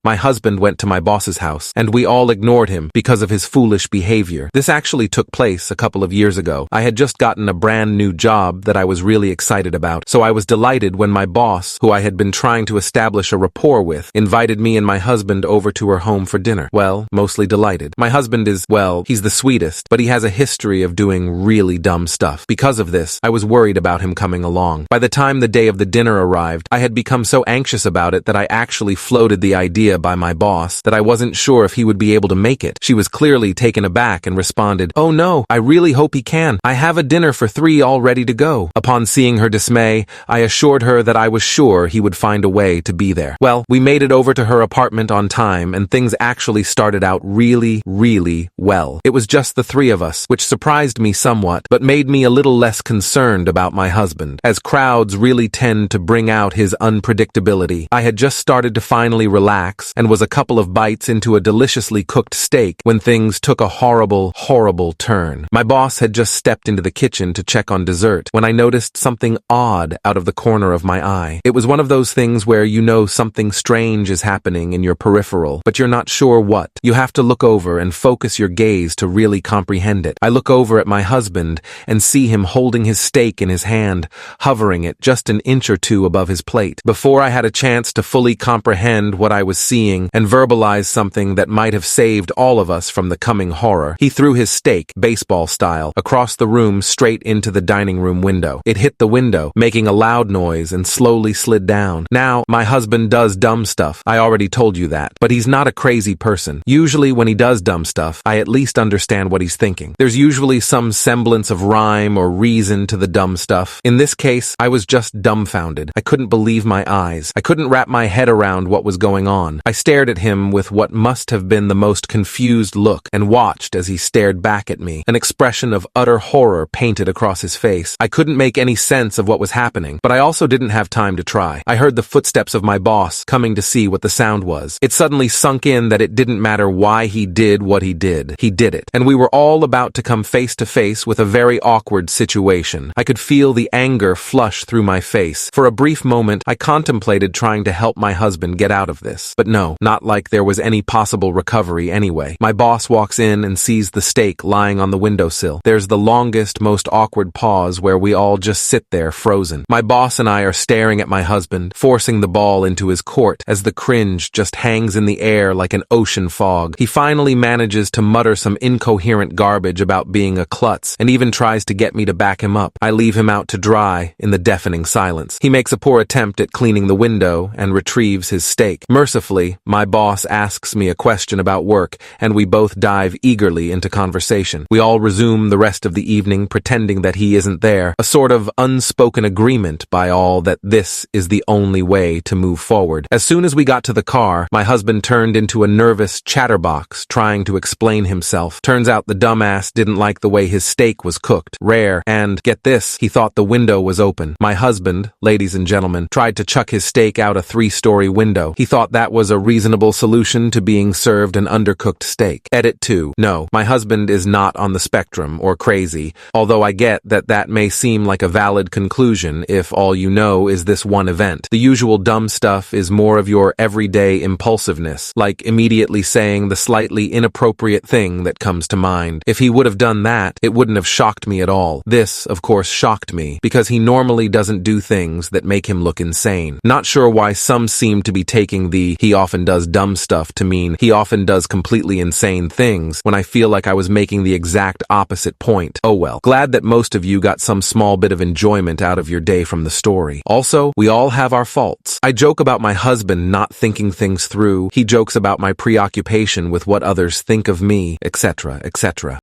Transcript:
My husband went to my boss's house, and we all ignored him because of his foolish behavior. This actually took place a couple of years ago. I had just gotten a brand new job that I was really excited about, so I was delighted when my boss, who I had been trying to establish a rapport with, invited me and my husband over to her home for dinner. Well, mostly delighted. My husband is, well, he's the sweetest, but he has a history of doing really dumb stuff. Because of this, I was worried about him coming along. By the time the day of the dinner arrived, I had become so anxious about it that I actually floated the idea by my boss that I wasn't sure if he would be able to make it. She was clearly taken aback and responded, "Oh no, I really hope he can. I have a dinner for 3 all ready to go." Upon seeing her dismay, I assured her that I was sure he would find a way to be there. Well, we made it over to her apartment on time, and things actually started out really, really well. It was just the 3 of us, which surprised me somewhat, but made me a little less concerned about my husband, as crowds really tend to bring out his unpredictability. I had just started to finally relax and was a couple of bites into a deliciously cooked steak when things took a horrible, horrible turn. My boss had just stepped into the kitchen to check on dessert when I noticed something odd out of the corner of my eye. It was one of those things where you know something strange is happening in your peripheral, but you're not sure what. You have to look over and focus your gaze to really comprehend it. I look over at my husband and see him holding his steak in his hand, hovering it just an inch or two above his plate. Before I had a chance to fully comprehend what I was seeing and verbalize something that might have saved all of us from the coming horror, he threw his steak, baseball style, across the room straight into the dining room window. It hit the window, making a loud noise, and slowly slid down. Now, my husband does dumb stuff. I already told you that. But he's not a crazy person. Usually when he does dumb stuff, I at least understand what he's thinking. There's usually some semblance of rhyme or reason to the dumb stuff. In this case, I was just dumbfounded. I couldn't believe my eyes. I couldn't wrap my head around what was going on. I stared at him with what must have been the most confused look and watched as he stared back at me. An expression of utter horror painted across his face. I couldn't make any sense of what was happening, but I also didn't have time to try. I heard the footsteps of my boss coming to see what the sound was. It suddenly sunk in that it didn't matter why he did what he did. He did it. And we were all about to come face to face with a very awkward situation. I could feel the anger flush through my face. For a brief moment, I contemplated trying to help my husband get out of this. But no, not like there was any possible recovery anyway. My boss walks in and sees the steak lying on the windowsill. There's the longest, most awkward pause where we all just sit there frozen. My boss and I are staring at my husband, forcing the ball into his court as the cringe just hangs in the air like an ocean fog. He finally manages to mutter some incoherent garbage about being a klutz and even tries to get me to back him up. I leave him out to dry in the deafening silence. He makes a poor attempt at cleaning the window and retrieves his steak. Mercifully, my boss asks me a question about work, and we both dive eagerly into conversation. We all resume the rest of the evening pretending that he isn't there, a sort of unspoken agreement by all that this is the only way to move forward. As soon as we got to the car, my husband turned into a nervous chatterbox trying to explain himself. Turns out the dumbass didn't like the way his steak was cooked, rare, and, get this, he thought the window was open. My husband, ladies and gentlemen, tried to chuck his steak out a 3-story window. He thought that was a reasonable solution to being served an undercooked steak. Edit 2. No, my husband is not on the spectrum or crazy, although I get that that may seem like a valid conclusion if all you know is this one event. The usual dumb stuff is more of your everyday impulsiveness, like immediately saying the slightly inappropriate thing that comes to mind. If he would have done that, it wouldn't have shocked me at all. This, of course, shocked me, because he normally doesn't do things that make him look insane. Not sure why some seem to be taking the "he often does dumb stuff" to mean he often does completely insane things, when I feel like I was making the exact opposite point. Oh well. Glad that most of you got some small bit of enjoyment out of your day from the story. Also, we all have our faults. I joke about my husband not thinking things through. He jokes about my preoccupation with what others think of me, etc., etc.